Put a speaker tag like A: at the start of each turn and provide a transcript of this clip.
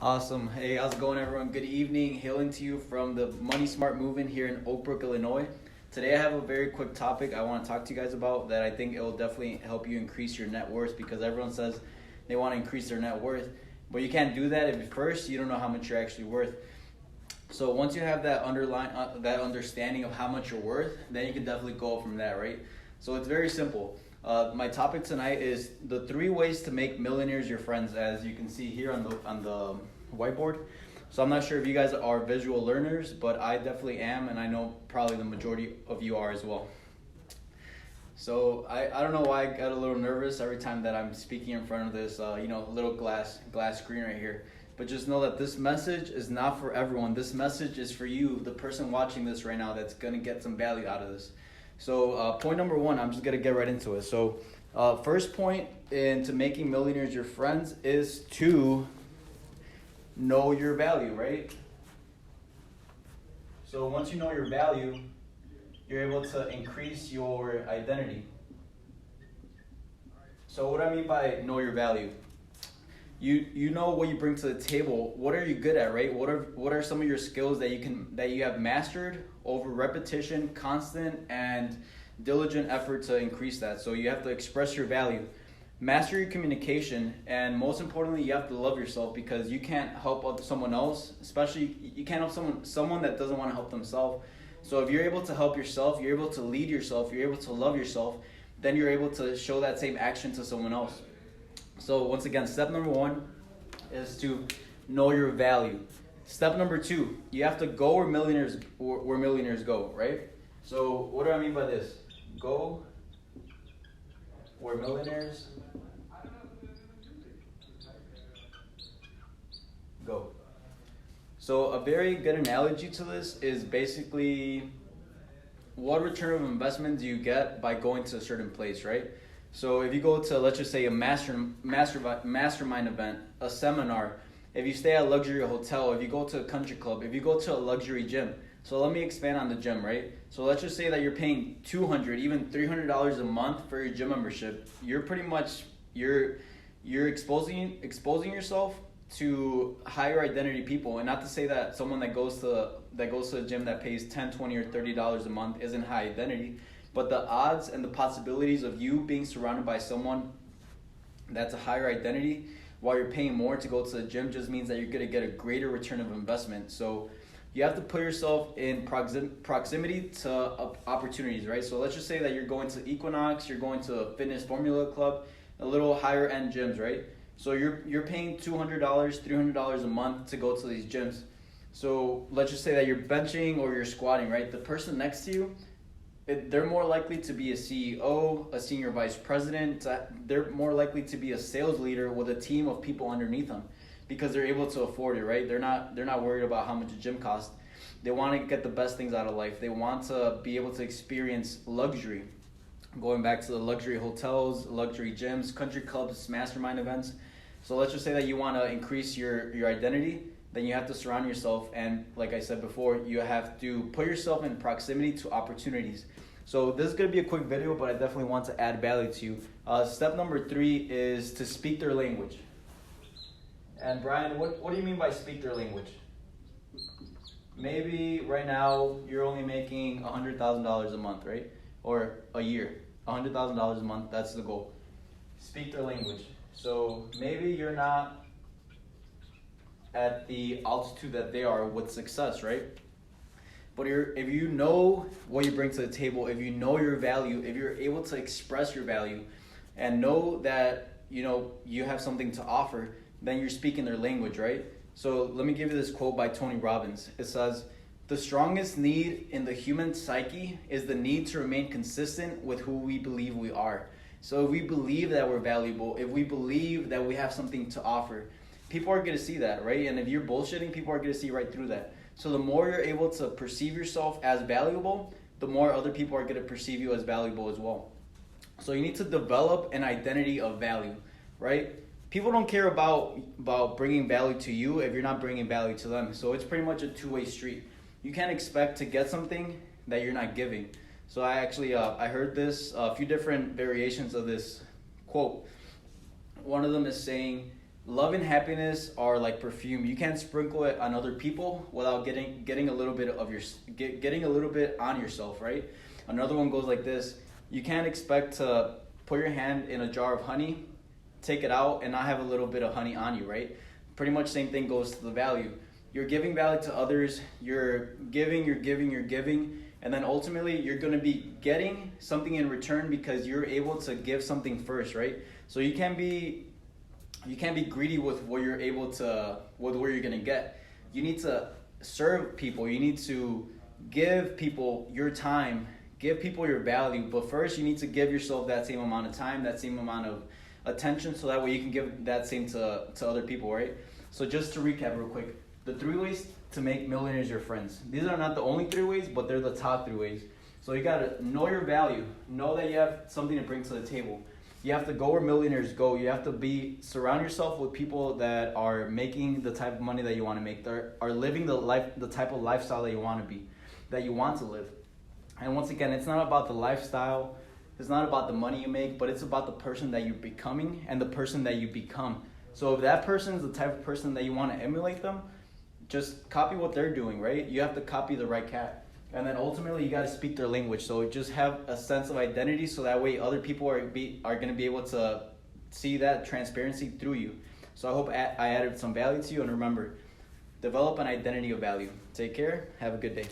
A: Awesome. Hey, how's it going, everyone? Good evening. Hailing to you from the Money Smart Movement here in Oak Brook, Illinois. Today I have a very quick topic I want to talk to you guys about that I think it will definitely help you increase your net worth, because everyone says they want to increase their net worth, but you can't do that if first you don't know how much you're actually worth. So once you have that understanding of how much you're worth, then you can definitely go from that, right? So it's very simple. My topic tonight is the 3 ways to make millionaires your friends, as you can see here on the whiteboard. So I'm not sure if you guys are visual learners, but I definitely am, and I know probably the majority of you are as well. So I don't know why I got a little nervous every time that I'm speaking in front of this little glass screen right here. But just know that this message is not for everyone. This message is for you, the person watching this right now, that's gonna get some value out of this. So point number 1, I'm just gonna get right into it. So first point into making millionaires your friends is to know your value, right? So once you know your value, you're able to increase your identity. So what I mean by know your value, you know what you bring to the table. What are you good at, right? What are some of your skills that you have mastered over repetition, constant and diligent effort to increase that. So you have to express your value, master your communication, and most importantly, you have to love yourself, because you can't help someone else, especially you can't help someone that doesn't want to help themselves. So if you're able to help yourself, you're able to lead yourself, you're able to love yourself, then you're able to show that same action to someone else. So once again, step number 1 is to know your value. Step number 2, you have to go where millionaires go, right? So what do I mean by this? Go where millionaires go. So a very good analogy to this is basically, what return of investment do you get by going to a certain place, right? So if you go to, let's just say, a mastermind event, a seminar, if you stay at a luxury hotel, if you go to a country club, if you go to a luxury gym. So let me expand on the gym, right? So let's just say that you're paying $200, even $300 a month for your gym membership. You're pretty much, you're exposing yourself to higher identity people. And not to say that someone that goes to a gym that pays $10, $20, or $30 a month isn't high identity, but the odds and the possibilities of you being surrounded by someone that's a higher identity while you're paying more to go to the gym just means that you're going to get a greater return of investment. So you have to put yourself in proximity to opportunities, right? So let's just say that you're going to Equinox, you're going to a fitness formula club, a little higher end gyms, right? So you're paying $200, $300 a month to go to these gyms. So let's just say that you're benching or you're squatting, right? The person next to you, they're more likely to be a CEO, a senior vice president. They're more likely to be a sales leader with a team of people underneath them, because they're able to afford it, right? They're not worried about how much a gym costs. They want to get the best things out of life. They want to be able to experience luxury. Going back to the luxury hotels, luxury gyms, country clubs, mastermind events. So let's just say that you want to increase your identity. Then you have to surround yourself, and like I said before, you have to put yourself in proximity to opportunities. So this is going to be a quick video, but I definitely want to add value to you. Step number 3 is to speak their language. And Brian, what do you mean by speak their language? Maybe right now you're only making $100,000 a month, right? Or a year, $100,000 a month, that's the goal. Speak their language. So maybe you're not at the altitude that they are with success, right? But if you know what you bring to the table, if you know your value, if you're able to express your value and know that you have something to offer, then you're speaking their language, right? So let me give you this quote by Tony Robbins. It says, "The strongest need in the human psyche is the need to remain consistent with who we believe we are." So if we believe that we're valuable, if we believe that we have something to offer, people are going to see that, right? And if you're bullshitting, people are going to see right through that. So the more you're able to perceive yourself as valuable, the more other people are going to perceive you as valuable as well. So you need to develop an identity of value, right? People don't care about bringing value to you if you're not bringing value to them. So it's pretty much a two-way street. You can't expect to get something that you're not giving. So I actually I heard this, a few different variations of this quote. One of them is saying, love and happiness are like perfume. You can't sprinkle it on other people without getting a little bit of getting a little bit on yourself, right? Another one goes like this: you can't expect to put your hand in a jar of honey, take it out, and not have a little bit of honey on you, right? Pretty much same thing goes to the value. You're giving value to others. You're giving, and then ultimately you're gonna be getting something in return because you're able to give something first, right? So you can't be greedy with what you're able to, with what you're gonna get. You need to serve people. You need to give people your time, give people your value. But first, you need to give yourself that same amount of time, that same amount of attention, so that way you can give that same to other people, right? So just to recap real quick, the 3 ways to make millionaires your friends. These are not the only 3 ways, but they're the top 3 ways. So you gotta know your value, know that you have something to bring to the table. You have to go where millionaires go. You have to surround yourself with people that are making the type of money that you want to make, that are living the type of lifestyle that you want to be, that you want to live. And once again, it's not about the lifestyle, it's not about the money you make, but it's about the person that you're becoming and the person that you become. So if that person is the type of person that you want to emulate them, just copy what they're doing, right? You have to copy the right cat. And then ultimately, you got to speak their language. So just have a sense of identity, so that way other people are going to be able to see that transparency through you. So I hope I added some value to you. And remember, develop an identity of value. Take care. Have a good day.